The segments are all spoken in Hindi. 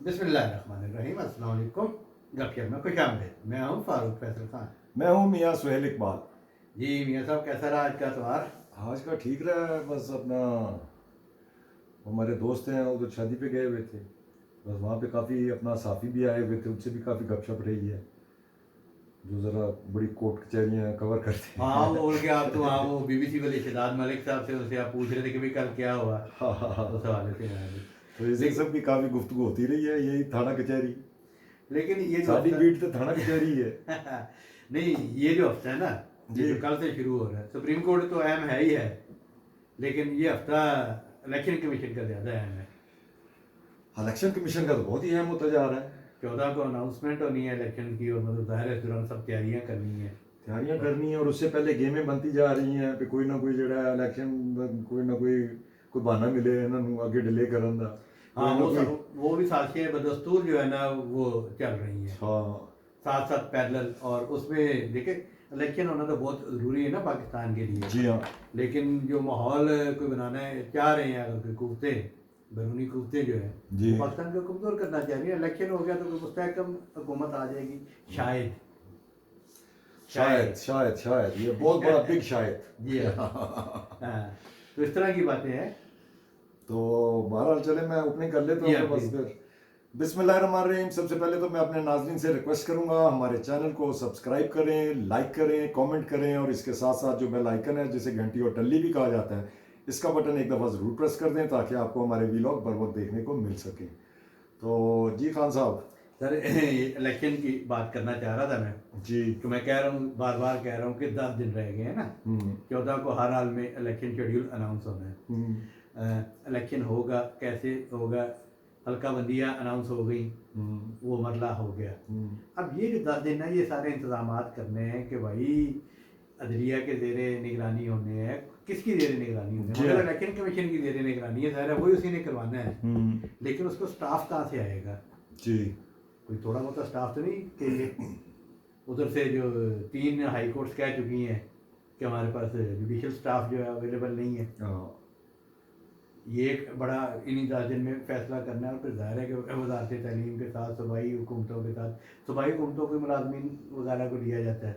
बिस्मिल्लाहिर्रहमानिर्रहीम। अस्सलाम वालेकुम। गपशप में खुशामदीद। मैं हूँ फारूक फैसल खान। मैं हूँ मियाँ सुहेल इकबाल। जी मियाँ साहब, कैसा रहा आज का इतवार? आज का ठीक रहा है, बस अपना हमारे दोस्त हैं वो तो शादी पे गए हुए थे, बस वहाँ पे काफ़ी अपना साथी भी आए हुए थे, उनसे भी काफ़ी गपशप रही है, जो ज़रा बड़ी कोर्ट कचहरियाँ कवर करते हाँ, हैं। वो बोल के आप तो वहाँ वो बीबीसी वाले शहजाद मलिक साहब से उनसे आप पूछ रहे थे कि भाई कल क्या हुआ, हाँ हाँ उस हाँ। हवाले से आया जी। तो इसी लेकिन सब की काफ़ी गुफ्तगू होती रही है, यही थाना कचहरी, लेकिन ये जो साडी हफ्ता बीट तो थाना कचहरी है। नहीं, ये जो हफ्ता है ना, ये जी। जो कल से शुरू हो रहा है, सुप्रीम कोर्ट तो अहम है ही है, लेकिन ये हफ्ता इलेक्शन कमीशन का ज़्यादा अहम है। इलेक्शन कमीशन का तो बहुत ही अहम होता जा रहा है। 14 को अनाउंसमेंट होनी है इलेक्शन की, और मतलब ज़ाहिर है इस दौरान सब तैयारियाँ करनी है। तैयारियां करनी है और उससे पहले गेमें बनती जा रही हैं कि कोई ना कोई जड़ा इलेक्शन कोई ना कोई बहाना मिले इन्होंने आगे डिले करन दा, हाँ, कोई ना कोई। वो भी साजिशें बदस्तूर जो है ना वो चल रही हैं हाँ साथ साथ पैरेलल। और उसमें देखिए, इलेक्शन होना तो बहुत ज़रूरी है ना पाकिस्तान के लिए, जी हाँ लेकिन जो माहौल कोई बनाना है चाह रहे हैं, अगर कोई कुफ्ते बैरूनी कुफ्ते जो है जी। वो पाकिस्तान को कमज़ोर करना चाह रही है। इलेक्शन हो गया तो कोई मुस्तहकम हुकूमत आ जाएगी शायद। शायद शायद शायद ये बहुत बड़ा बिग शायद। जी हाँ। हाँ, तो इस तरह की बातें हैं। तो बहरहाल चले मैं ओपनिंग कर लेता जी हूँ हाँ तो बस प्लीज़। फिर बिस्मिल्लाहिर्रहमानिर्रहीम। सबसे पहले तो मैं अपने नाज़रीन से रिक्वेस्ट करूंगा हमारे चैनल को सब्सक्राइब करें, लाइक करें, कमेंट करें और इसके साथ साथ जो बेल आइकन है जिसे घंटी और टल्ली भी कहा जाता है, इसका बटन एक दफ़ा ज़रूर प्रेस कर दें ताकि आपको हमारे वीलॉग बर वक्त देखने को मिल सके। तो जी खान साहब। सर इलेक्शन की बात करना चाह रहा था मैं, जी। तो मैं कह रहा हूँ, बार बार कह रहा हूँ कि 10 दिन रह गए हैं ना। 14 को हर हाल में इलेक्शन शेड्यूल अनाउंस होना है। इलेक्शन होगा, कैसे होगा, हल्का बंदियाँ अनाउंस हो गई, वो मरला हो गया। अब ये जो 10 दिन है, ये सारे इंतजाम करने हैं कि भाई अदलिया के ज़ेरे निगरानी होने हैं। किसकी ज़ेरे निगरानी होने जी हैं? हाँ। इलेक्शन कमीशन की ज़ेरे निगरानी है, ज़ाहिर है वही उसी ने करवाना है, लेकिन उसको स्टाफ कहाँ से आएगा? जी। कोई थोड़ा बहुत स्टाफ तो नहीं चाहिए? उधर से जो 3 हाई कोर्ट्स कह चुकी हैं कि हमारे पास जुडिशल स्टाफ जो है अवेलेबल नहीं है। हाँ। ये एक बड़ा इन्हीं 10 दिन में फैसला करना है। और फिर ज़ाहिर है कि वजारत तालीम के साथ सूबाई हुकूमतों के साथ, सूबाई हुकूमतों को मुलाजमीन वगैरह को दिया जाता है।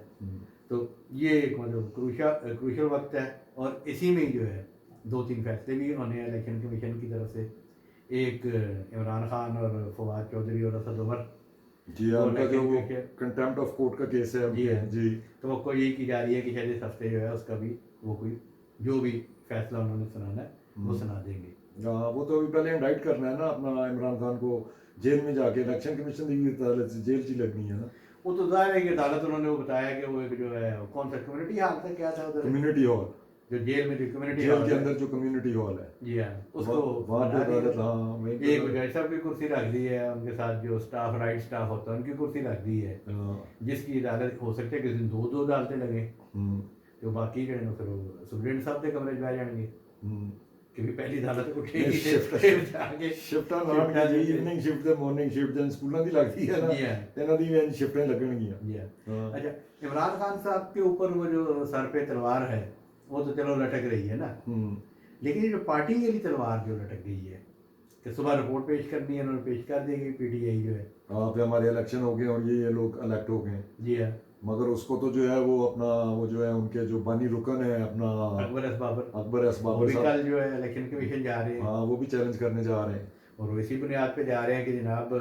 तो ये एक मतलब क्रूशल वक्त है, और इसी में ही जो है 2-3 फैसले भी होने हैं इलेक्शन कमीशन की तरफ से। एक इमरान खान और फवाद चौधरी और असद उमर, जी हाँ, वो उनका जो इलेक्शन वो कमीशन। कंटेम्प्ट ऑफ कोर्ट का केस है जी उनके। है। जी। तो वो यही की जा रही है कि शायद इस हफ्ते जो है उसका भी वो कोई जो भी फैसला उन्होंने सुनाना है वो सुना देंगे। हाँ, वो तो अभी पहले इंडाइट करना है ना अपना इमरान खान को, जेल में जाके इलेक्शन कमीशन की अदालत से जेल ची लगनी है ना। वो तो जाहिर है कि अदालत, उन्होंने वो बताया कि वो एक जो है कौन सा कम्युनिटी हॉल था, क्या था उधर कम्युनिटी हॉल, जो जेल में जो कम्युनिटी जेल हॉल के है। अंदर जो कम्युनिटी हॉल है, जी हाँ, उसको वहाँ पे बना दिया। अदालत, हाँ वहीं पे एक अदालत। जज साहब की कुर्सी रख दी है, उनके साथ जो स्टाफ राइट स्टाफ होता है उनकी कुर्सी रख दी है, हाँ। जिसकी अदालत हो सकता है किसी दिन दो अदालतें लगे। तो बाकी जो है ना फिर वो सुप्रीम साहब के कमरे में आ जाएंगे कि भी पहली अदालत उठेगी शिफ्ट फिर जाके शिफ्टाਂ ਲਾਉਣਗੇ ਜੀ, ਇਵਨਿੰਗ ਸ਼ਿਫਟ ਤੇ ਮਾਰਨਿੰਗ ਸ਼ਿਫਟ ਜਨ ਸਕੂਲਾਂ ਦੀ ਲੱਗਦੀ ਹੈ ਨਾ, जी हाँ। ਇਹਨਾਂ ਦੀ ਵੀ ਇੰਝ ਸ਼ਿਫਟਾਂ ਲੱਗਣਗੀਆਂ। जी हाँ। हाँ। अच्छा, इमरान खान साहब के ऊपर वो जो सर पे तलवार है वो तो चलो लटक रही है ना, लेकिन ये जो पार्टी के लिए तलवार जो लटक गई है कि सुबह रिपोर्ट पेश करनी है, उन्होंने पेश कर देगी पीटीआई जो है। हाँ पे हमारे इलेक्शन हो गए और ये लोग इलेक्ट हो गए, जी हाँ। मगर उसको तो जो है वो अपना वो जो है उनके जो बानी रुकन है अपना अकबर एस बाबर, अकबर एस वो बाबर भी साहब, कल जो है इलेक्शन कमीशन जा रहे हैं, हाँ वो भी चैलेंज करने जा रहे हैं। और वो इसी बुनियाद पे जा रहे हैं कि जनाब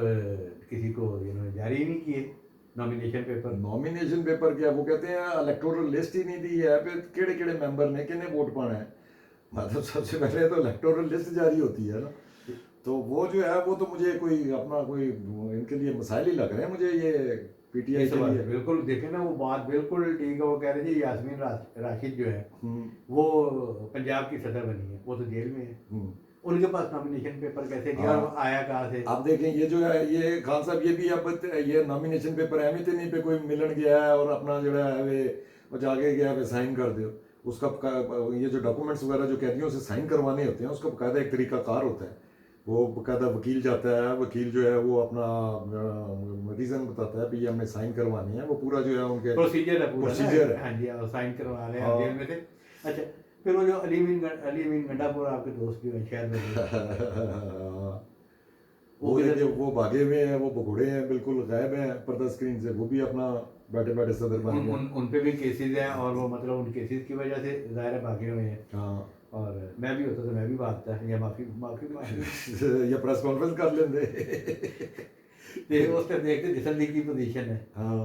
किसी को इन्होंने जारी ही नहीं किए नॉमिनेशन पेपर। नॉमिनेशन पेपर क्या, वो कहते हैं इलेक्टोरल लिस्ट ही नहीं दी है, फिर केड़े केड़े मेंबर ने किन्ने वोट पाना है, मतलब सबसे पहले तो इलेक्टोरल लिस्ट जारी होती है ना। तो वो जो है वो तो मुझे कोई अपना कोई इनके लिए मसाइल ही लग रहे हैं मुझे ये पीटीआई के लिए। बिल्कुल देखे ना, वो बात बिल्कुल ठीक है। वो कह रहे थे यास्मीन राशिद जो है वो पंजाब की सदर बनी है, वो तो जेल में है, उनके पास नॉमिनेशन पेपर कैसे दिया, और आया कहाँ से? आप देखें ये जो है ये खान साहब ये भी अब ये नॉमिनेशन पेपर अहमियत नहीं पे कोई मिलन गया है और अपना जो है वे वो जाके गया वे साइन कर दो उसका ये जो डॉक्यूमेंट्स वगैरह जो कैदियों से साइन करवाने होते हैं उसका बकायदा एक तरीका कार होता है, वो बकायदा वकील जाता है, वकील जो है वो अपना रीज़न बताता है कि ये हमने साइन करवानी है, वो पूरा जो है उनके प्रोसीजर है, प्रोसीजर है। हाँ जी, साइन करवा रहे हैं हाँ। जेल में थे। अच्छा, फिर वो जो अली मीन गंडापुर आपके दोस्त जो है शहर में वो किधर- देखिए वो भागे हुए हैं, वो भगोड़े हैं, बिल्कुल गायब हैं पर्दा स्क्रीन से, वो भी अपना बैठे बैठे सदर बन उन गए। उन पे भी केसेस हैं, और वो मतलब उन केसेस की वजह से ज़ाहिर है भागे हुए हैं। हाँ और मैं भी होता तो मैं भी भागता, या माफ़ी माफ़ी माफ़ी या प्रेस कॉन्फ्रेंस कर लेंगे। ते उस टाइम देखते जसलदी की पोजीशन है, हाँ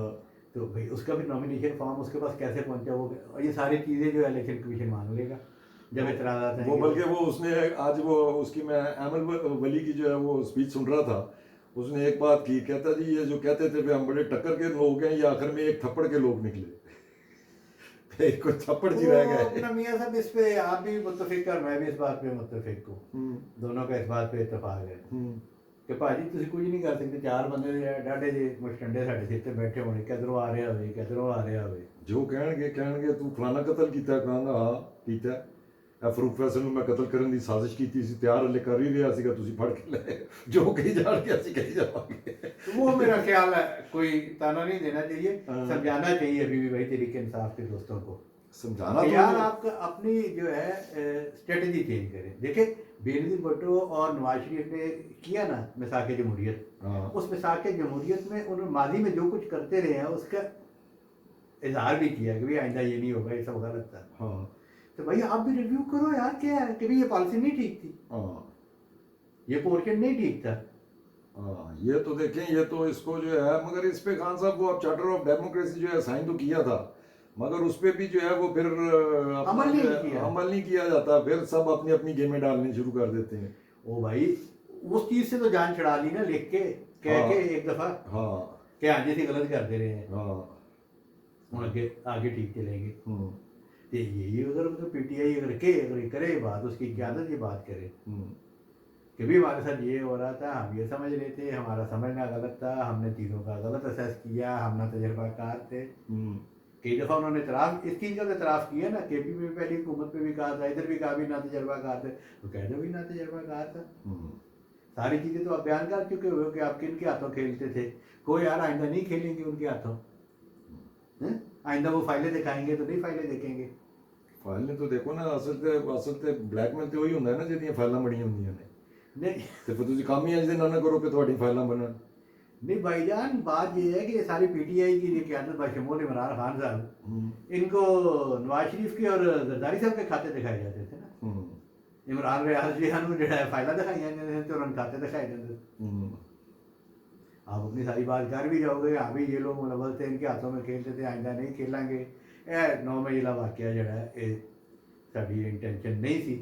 तो भाई उसका भी नॉमिनेशन फॉर्म उसके पास कैसे पहुंचा वो, और ये सारी चीज़ें जो है इलेक्शन कमीशन मांग लेगा जब इतराज़ात वो आएंगे। बल्कि वो उसने आज वो उसकी मैं अहमद वली की जो है वो स्पीच सुन रहा था, उसने एक बात की, कहता जी ये जो कहते थे भी हम बड़े टक्कर के लोग हैं, ये आखिर में एक थप्पड़ के लोग निकले। फिर कुछ थप्पड़ जी रह वो गए। अपना मियाँ साहब इस पे आप भी मुत्तफिक और मैं भी इस बात पे मुत्तफिक हूँ, दोनों का इस बात पे इत्तेफाक है कि भाजी तुम कुछ नहीं कर सकते, चार बंदे डाढ़े जे मुस्टंडे साढ़े सिर ते बैठे होने, किधरों आ रहा होवे किधरों आ रहा होवे। जो ਕਹਿਣਗੇ ਤੂੰ ਫਲਾਣਾ ਕਤਲ ਕੀਤਾ, ਕਹਾਂਗਾ ਹਾਂ ਕੀਤਾ। ਇਹ ਫਰੂਕ ਫੈਸਲ ਨੂੰ ਮੈਂ ਕਤਲ ਕਰਨ ਦੀ ਸਾਜ਼ਿਸ਼ ਕੀਤੀ ਸੀ, ਤਿਆਰ ਹਲੇ ਕਰ ਹੀ ਰਿਹਾ ਸੀਗਾ, ਤੁਸੀਂ ਫੜ ਕੇ ਲੈ ਜੋ ਕਹੀ ਜਾਣਗੇ ਅਸੀਂ ਕਹੀ ਜਾਵਾਂਗੇ। तो वो मेरा ख्याल है कोई ताना नहीं देना चाहिए, हाँ। समझाना चाहिए अभी भी भाई तरीके इंसाफ के दोस्तों को समझाना कि तो यार आप अपनी जो है स्ट्रेटजी चेंज करें। देखिए बेनजीर भुट्टो और नवाज शरीफ ने किया ना मिसाक जमहूरियत, हाँ उस मिसाक जमहूरियत में उन्होंने माजी में जो कुछ करते रहे हैं उसका इजहार भी किया कि भाई आइंदा ये नहीं होगा, ये सब गलत था। हाँ तो भाई आप भी रिव्यू करो यार, क्या है कि भाई ये पॉलिसी नहीं ठीक थी, हाँ ये पोर्शन नहीं ठीक था। हाँ, ये तो देखें, ये तो इसको जो है, मगर इस पे खान साहब वो अब चार्टर ऑफ डेमोक्रेसी जो है साइन तो किया था, मगर उस पे भी जो है वो फिर अपना अमल नहीं जो है, किया। अमल नहीं किया जाता, फिर सब अपनी अपनी गेमें डालनी शुरू कर देते हैं। ओ भाई उस चीज से तो जान छुड़ा ली ना, लिख के कह हाँ। के एक दफा हाँ कि हाँ जी से गलत करते रहे हैं, हाँ हम आगे आगे ठीक चलेंगे। हम्म, तो ये अगर मतलब पीटीआई अगर ये करे बात, उसकी क्यादत ये बात करे हम्म, कि भी हमारे साथ ये हो रहा था, हम ये समझ रहे थे, हमारा समझना गलत था, हमने चीज़ों का गलत असेस किया, हम ना तजर्बाकार थे। हम्म, कई दफ़ा उन्होंने इतराफ़ इस चीज़ का तो इतराफ़ किया ना, केपी में पहली हुकूमत पे भी कहा था, इधर भी कहा भी ना तजर्बाकार थे, तो कह दो भी ना तजर्बाकार था। हम्म, सारी चीज़ें तो आप बयान कर चुके हो कि आप किन के हाथों खेलते थे, कोई यार आइंदा नहीं खेलेंगे उनके हाथों, हैं? आइंदा वो फाइलें दिखाएंगे तो नहीं फाइलें देखेंगे। फाइल ने तो देखो ना, असल ते ब्लैकमेल तो वही ਹੁੰਦਾ ਹੈ ਨਾ ਜਿਹਦੀਆਂ ਫਾਈਲਾਂ ਬਣੀਆਂ ਹੁੰਦੀਆਂ ਨੇ, नहीं ਤੇ ਫਿਰ ਤੁਸੀਂ ਕੰਮ ਹੀ ਅੱਜ ਦੇ ਨਾ ਕਰੋ ਕਿ ਤੁਹਾਡੀ ਫਾਈਲਾਂ ਬਣਨ। नहीं भाईजान, बात ये है कि ये सारी पीटीआई की जो क्यादत बशमूल इमरान खान साहब, हम्म, इनको नवाज शरीफ के और जरदारी साहब के खाते दिखाए जाते थे ना। हम्म, इमरान रियाज जिहां जो है फाइला दिखाई जाते थे तो उन्होंने खाते दिखाए जाते थे। हम्म, आप अपनी सारी बात कर भी जाओगे, हाँ भी ये लोग मुलव्वस थे, इनके हाथों में खेलते थे, आइंदा नहीं खेलेंगे। ए 9 महीला वाकया जड़ा है ये साड़ी इंटेंशन नहीं थी,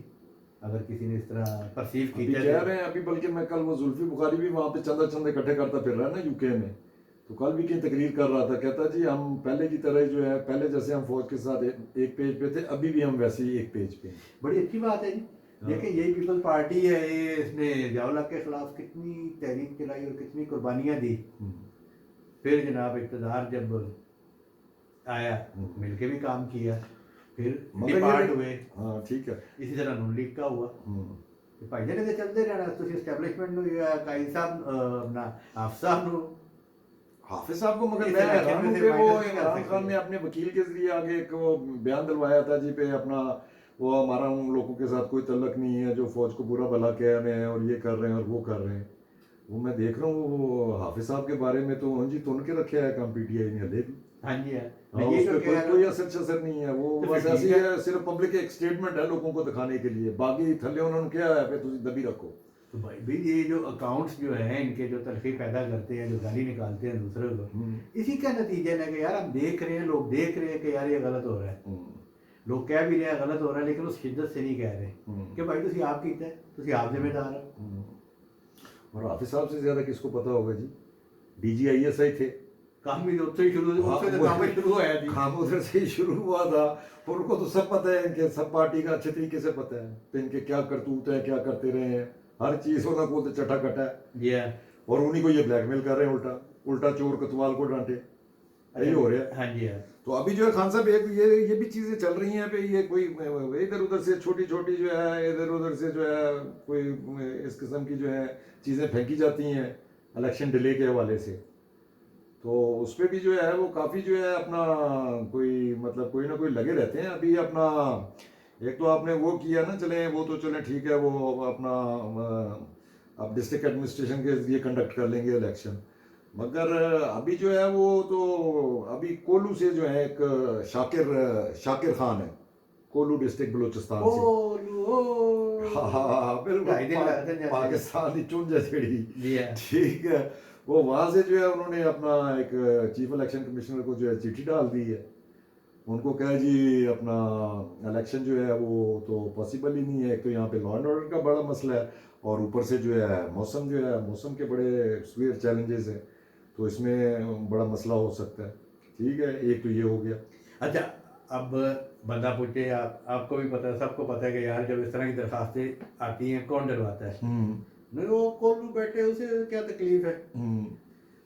अगर किसी ने इस तरह परसीव अभी किया कह रहे हैं, अभी बल्कि मैं कल वो जुल्फी बुखारी भी वहाँ पे चंदा चंदे इकट्ठे करता फिर रहा है ना यूके में, तो कल भी कहीं तकरीर कर रहा था, कहता जी हम पहले की तरह जो है, पहले जैसे हम फौज के साथ एक पेज पे थे, अभी भी हम वैसे ही एक पेज पे हैं। बड़ी अच्छी बात है जी। हाँ। देखिए यही पीपल्स पार्टी है, ये इसने ज़ियाउल हक के खिलाफ कितनी तहरीक चलाई और कितनी कुर्बानियाँ दी। हम्म, फिर जनाब इक़्तिदार जब आया, हम्म। मिलके भी काम किया, फिर मगर डिपार्ट ये हुए, हाँ ठीक है। इसी तरह नून लीग का हुआ। हम्म, ਤੇ ਭਾਈ ਨੇ ਤੇ ਚੱਲਦੇ ਰਹਿਣਾ, ਤੁਸੀਂ ਐਸਟੈਬਲਿਸ਼ਮੈਂਟ ਨੂੰ ਜਾਂ ਕਾਇਦ ਸਾਹਿਬ ਆਪਣਾ ਹਾਫਿਜ਼ ਸਾਹਿਬ ਨੂੰ हाफिज साहब को, मगर इस मैं इलाके हैरान में हूँ से कि वो माइनस नहीं कर इमरान सकते। खान ने अपने वकील के जरिए आगे एक वो बयान दिलवाया था जी पे अपना, वो हमारा उन लोगों के साथ कोई तल्लक नहीं है जो फौज को बुरा भला कह रहे हैं और ये कर रहे हैं और वो कर रहे हैं। वो मैं देख रहा हूँ वो हाफिज साहब के बारे में तो जी तुन के रखे है काम पीटीआई ने हले भी। हाँ जी है, हाँ, मैं ये उस तो पे कह रहा कोई हूँ। असर शसर नहीं है, वो तो बस फिर ऐसी ठीक है। है, सिर्फ पब्लिक एक स्टेटमेंट है लोगों को दिखाने के लिए, बाकी थल्ले उन्होंने क्या है पे तुझे दबी रखो। तो भाई भी ये जो अकाउंट्स जो है इनके जो तलखी पैदा करते हैं, जो गाली निकालते हैं दूसरे को, हम्म, इसी का नतीजा है कि यार हम देख रहे हैं, लोग देख रहे हैं कि यार ये गलत हो रहा है, हम्म, लोग कह भी रहे हैं गलत हो रहा है, लेकिन उस शिद्दत से नहीं कह रहे हम्म, कि भाई तुसी आप कीता है, तुसी आप जिम्मेदार हो। हम्म। और हाफिज साहब से ज्यादा किसको पता होगा जी, DGISI थे, काम भी उससे ही शुरू, हाँ, उससे तो वो- काम ही शुरू हुआ जी। काम उधर से ही शुरू हुआ था, और उनको तो सब पता है, इनके सब पार्टी का अच्छे तरीके से पता है तो इनके क्या करतूत है, क्या करते रहे हैं, हर चीज उन्होंने को तो चटा कटा है, जी हाँ। और उन्हीं को ये ब्लैकमेल कर रहे हैं, उल्टा उल्टा चोर कोतवाल को डांटे, यही हो रहा है। हाँ जी हाँ। तो अभी जो है खान साहब एक ये भी चीजें चल रही हैं पे, ये कोई इधर उधर से छोटी छोटी जो है, इधर उधर से जो है कोई इस किस्म की जो है चीजें फेंकी जाती हैं इलेक्शन डिले के हवाले से, तो उस पर भी जो है वो काफ़ी जो है अपना कोई मतलब कोई ना कोई लगे रहते हैं। अभी अपना एक तो आपने वो किया ना, चले वो तो चले ठीक है, वो अपना अब डिस्ट्रिक्ट एडमिनिस्ट्रेशन के जरिए कंडक्ट कर लेंगे इलेक्शन। मगर अभी जो है वो तो अभी कोलू से जो है एक शाकिर खान है, कोलू डिस्ट्रिक्ट बलूचिस्तान से। हाँ बिल्कुल, 2.5 दिन लग रहे थे पाकिस्तान की चुन जैसी। जी है। ठीक है, वो वहां से जो है उन्होंने अपना एक चीफ इलेक्शन कमिश्नर को जो है चिट्ठी डाल दी है। उनको कहा जी अपना इलेक्शन जो है वो तो पॉसिबल ही नहीं है, एक तो यहाँ पे लॉ एंड ऑर्डर का बड़ा मसला है और ऊपर से जो है मौसम के बड़े सीवियर चैलेंजेस हैं, तो इसमें बड़ा मसला हो सकता है। ठीक है, एक तो ये हो गया। अच्छा, अब बंदा पूछे, आपको भी पता है, सबको पता है कि यार जब इस तरह की दरखास्तें आती हैं कौन डरवाता है? नहीं, वो कोल्लू बैठे, उसे क्या तकलीफ है?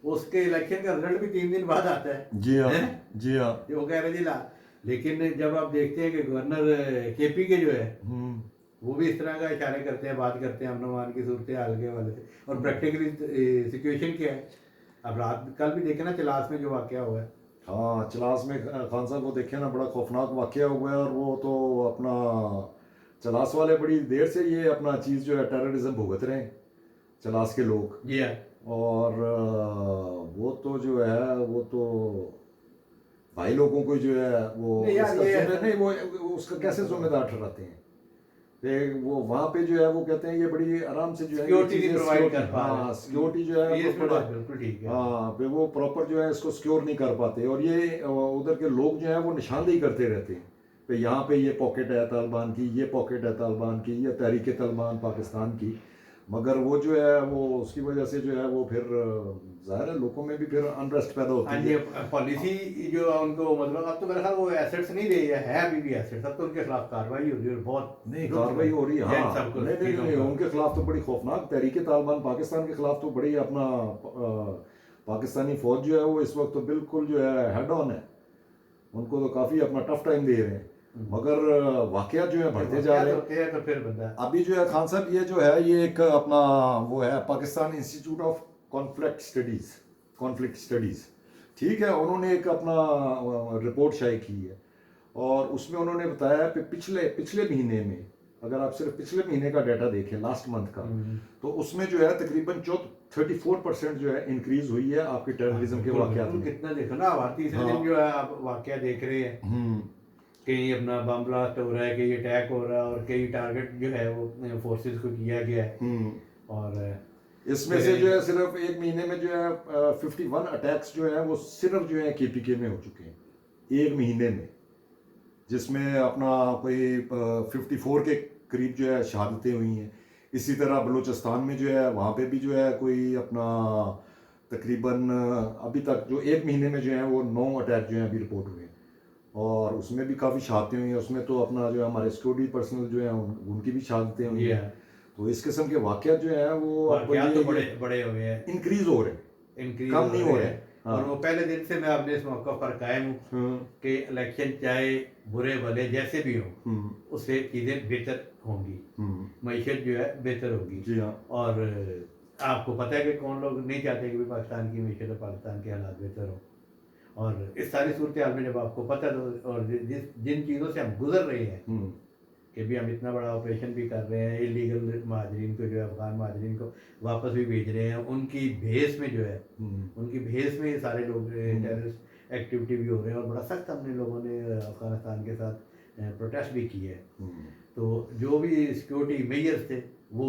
उसके इलेक्शन का रिजल्ट भी 3 दिन बाद आता है। जी हाँ, जी हाँ। वो कह रहे जी ला, लेकिन जब आप देखते हैं कि गवर्नर केपी के जो है वो भी इस तरह का इशारे करते हैं, बात करते हैं अमन अमान की सूरत हाल के हवाले से, और प्रैक्टिकली सिचुएशन क्या है? अब रात कल भी देखे ना चलास में जो वाकया हुआ है। हाँ, चलास में खान साहब को देखे ना, बड़ा खौफनाक वाकया हुआ है। और वो तो अपना चलास वाले बड़ी देर से ये अपना चीज़ जो है टेररिज्म भुगत रहे हैं चलास के लोग। जी हाँ। और वो तो जो है वो तो भाई लोगों को जो है वो नहीं यार, ये नहीं वो उसका कैसे जिम्मेदार ठहराते हैं? वो वहाँ पे जो है वो कहते हैं ये बड़ी आराम से जो है सिक्योरिटी प्रोवाइड कर पा रहे हैं। हाँ सिक्योरिटी जो है ये वो बड़ा बिल्कुल ठीक है। हाँ पे वो प्रॉपर जो है इसको सिक्योर नहीं कर पाते। और ये उधर के लोग जो है वो निशानदेही करते रहते हैं पे यहाँ पे ये पॉकेट है तालिबान की, ये पॉकेट है तालिबान की, ये तहरीक तालिबान पाकिस्तान की। मगर वो जो है वो उसकी वजह से जो है वो फिर जाहिर है लोगों में भी फिर अनरेस्ट पैदा होती है। पॉलिसी जो उनको, मतलब अब तो मेरे ख्याल वो एसेट्स नहीं रही है अभी भी एसेट्स, अब तो उनके खिलाफ कार्रवाई हो रही है और बहुत नहीं कार्रवाई हो रही है। हाँ सबको नहीं उनके खिलाफ तो बड़ी खौफनाक तहरीक तालिबान पाकिस्तान के खिलाफ तो बड़ी अपना पाकिस्तानी फौज जो है वो इस वक्त तो बिल्कुल जो है हेड ऑन है, उनको तो काफ़ी अपना टफ टाइम दे रहे हैं। मगर वाकया जो है बढ़ते जा रहे हैं। तो फिर बंदा अभी जो है खान साहब ये जो है ये एक अपना वो है Pakistan institute of conflict studies. ठीक है, उन्होंने एक अपना रिपोर्ट शाये की है और उसमें उन्होंने बताया कि पिछले महीने में, अगर आप सिर्फ पिछले महीने का डाटा देखें लास्ट मंथ का, तो उसमें जो है तकरीबन 34% जो है इंक्रीज हुई है आपके टेररिज्म के वाकयात में। कितना देखो ना, तीसरे दिन जो है आप वाकया देख रहे हैं, कहीं अपना बम ब्लास्ट हो रहा है, कहीं अटैक हो रहा है और कई टारगेट जो है वो फोर्सेस को किया गया है। और इसमें से जो है सिर्फ एक महीने में जो है 51 अटैक्स जो है वो सिर्फ जो है केपीके में हो चुके हैं एक महीने में, जिसमें अपना कोई 54 के करीब जो है शहादतें हुई हैं। इसी तरह बलूचिस्तान में जो है वहाँ पे भी जो है कोई अपना तकरीबन अभी तक जो एक महीने में जो है वो 9 अटैक जो है अभी रिपोर्ट हुए हैं और उसमें भी काफ़ी शहादतें हुई हैं। उसमें तो अपना जो है हमारे सिक्योरिटी पर्सनल जो है उनकी भी शहादतें हुई हैं। तो इस किस्म के वाकयात जो है वो तो बड़े हो गए हैं, इंक्रीज हो रहे हैं, कम नहीं हो रहे हैं। और वो पहले दिन से मैं अपने इस मौका पर कायम हूँ कि इलेक्शन चाहे बुरे भले जैसे भी हो उससे चीज़ें बेहतर होंगी, मईशत जो है बेहतर होगी। जी हाँ। और आपको पता है कि कौन लोग नहीं चाहते कि भी पाकिस्तान की मईशत और पाकिस्तान के हालात बेहतर हो। और इस सारी सूरत हाल में जब आपको पता तो, और जिन चीज़ों से हम गुजर रहे हैं कि भी हम इतना बड़ा ऑपरेशन भी कर रहे हैं, इलीगल महाजरीन को जो है अफगान महाजरीन को वापस भी भेज रहे हैं, उनकी भेस में जो है उनकी भेस में ये सारे लोग टेररिस्ट एक्टिविटी भी हो रहे हैं और बड़ा सख्त हमने लोगों ने अफगानिस्तान के साथ प्रोटेस्ट भी किए हैं। तो जो भी सिक्योरिटी मेजर्स थे वो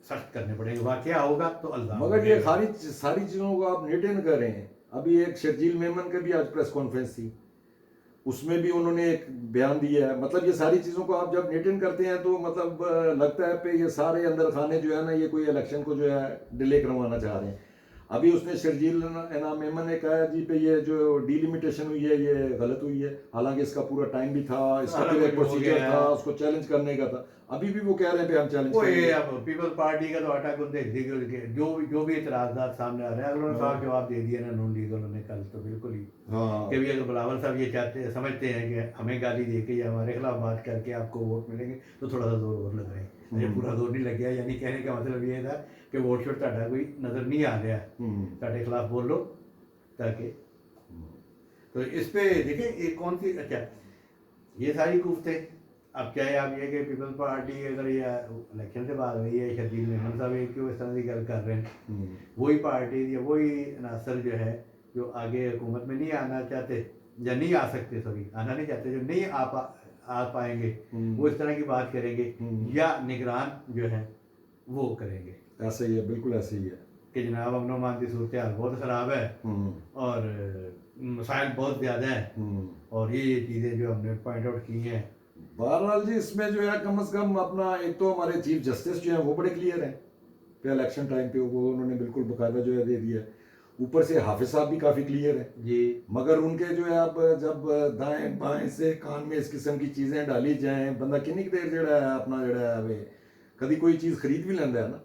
सख्त करने पड़ेंगे, वाकया होगा तो अल्लाह। मगर ये सारी चीज़ों को आप मेंटेन कर रहे हैं। अभी एक शर्जील मेमन की भी आज प्रेस कॉन्फ्रेंस थी, उसमें भी उन्होंने एक बयान दिया है। मतलब ये सारी चीज़ों को आप जब मेंटेन करते हैं तो मतलब लगता है पे ये सारे अंदर खाने जो है ना ये कोई इलेक्शन को जो है डिले करवाना चाह रहे हैं। अभी उसने शर्जील इनाम मेमन ने कहा जी पे ये जो डीलिमिटेशन हुई है ये गलत हुई है, हालांकि इसका पूरा टाइम भी था, इसका पूरा एक प्रोसीजर था, उसको चैलेंज करने का था। अभी भी वो कह रहे हैं कि हम चैलेंज करेंगे। अब पीपल्स पार्टी का तो आटा गुंदे जो भी इतराज़ात सामने आ रहे हैं उन्होंने साफ जवाब दे दिया ना नॉन लीगल ने कल तो बिल्कुल ही कि भी अगर बिलावल साहब ये चाहते समझते हैं कि हमें गाली दे के या हमारे खिलाफ बात करके आपको वोट मिलेंगे तो थोड़ा सा जोर और लगाएं। ये पूरा जोर नहीं लग गया, यानी कहने का मतलब ये था कि वोट शोट ਤੁਹਾਡਾ कोई नज़र नहीं आ रहा ਤੁਹਾਡੇ खिलाफ बोल लो ताकि। तो इस पे देखिए एक कौन सी, अच्छा ये सारी कुफ्ते अब क्या है, आप ये कि पीपल्स पार्टी अगर ये इलेक्शन से बात हुई है, शकील मेमन साहब एक क्यों इस तरह की गल कर रहे हैं, वही पार्टी या वही अनासर जो है जो आगे हुकूमत में नहीं आना चाहते या नहीं आ सकते, सॉरी आना नहीं चाहते, जो नहीं आ पाएंगे, वो इस तरह की बात करेंगे या निगरान जो है वो करेंगे। ऐसे ही है, बिल्कुल ऐसे ही है कि जनाब अमन अमान की सूरत हाल बहुत ख़राब है और मसाइल बहुत ज़्यादा हैं और ये चीज़ें जो हमने पॉइंट आउट की हैं। बहरहाल जी इसमें जो है कम से कम अपना एक तो हमारे चीफ जस्टिस जो है वो बड़े क्लियर हैं पे इलेक्शन टाइम पे, वो उन्होंने बिल्कुल बाकायदा जो है दे दिया है। ऊपर से हाफिज साहब भी काफ़ी क्लियर हैं जी, मगर उनके जो है अब जब दाएं बाएं से कान में इस किस्म की चीज़ें डाली जाएं, बंदा किन्नी देर जड़ा है अपना जड़ा है वे कभी कोई चीज़ खरीद भी लेंदा है ना,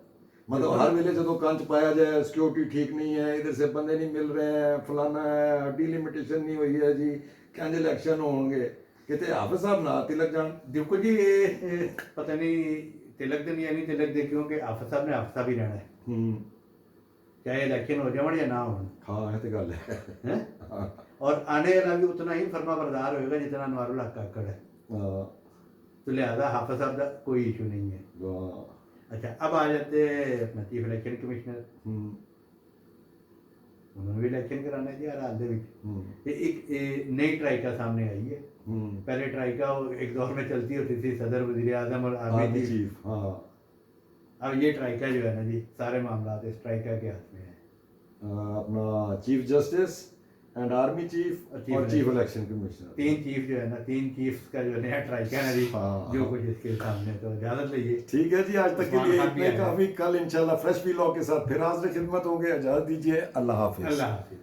मतलब हर वेले जो कंच पाया जाए सिक्योरिटी ठीक नहीं है, इधर से बंदे नहीं मिल रहे हैं, फलाना है, डिलिमिटेशन नहीं हुई है जी, कैंज इलेक्शन होंगे कितने हाफिज साहब ना तिलक जान। देखो जी ये पता नहीं तिलक दिन या नहीं तिलक दे, क्योंकि हाफिज साहब ने हाफिज साहब ही रहना है, चाहे इलेक्शन हो जाए या ना हो। हाँ ये तो गल है हैं? और आने वाला भी उतना ही फरमा बरदार होएगा जितना अनवारुल हक काकड़ है, हाँ, तो लिहाजा हाफिज साहब का कोई इशू नहीं है। हाँ, अच्छा, अब आ जाते हैं अपना चीफ इलेक्शन कमिश्नर, उन्होंने भी इलेक्शन कराना है जी हर हाल दे विच। ये एक नई ट्राइका सामने आई है। पहले ट्राइका एक दौर में चलती होती थी सदर वजीर आजम और आर्मी चीफ, हाँ अब ये ट्राइका जो है ना जी सारे मामला इस ट्राइका के हाथ में है। अपना chief justice and army chief और चीफ इलेक्शन कमिश्नर, तीन चीफ जो है ना, तीन चीफ का जो नया ट्राइका है ना जी, जो कुछ इसके सामने, तो इजाजत लीजिए। ठीक है जी, आज तक के लिए इतने काफी। कल इंशाल्लाह फ्रेश व्लॉग के साथ फिर हाजिर खिदमत होंगे। इजाजत दीजिए, अल्लाह हाफिज। अल्लाह हाफिज।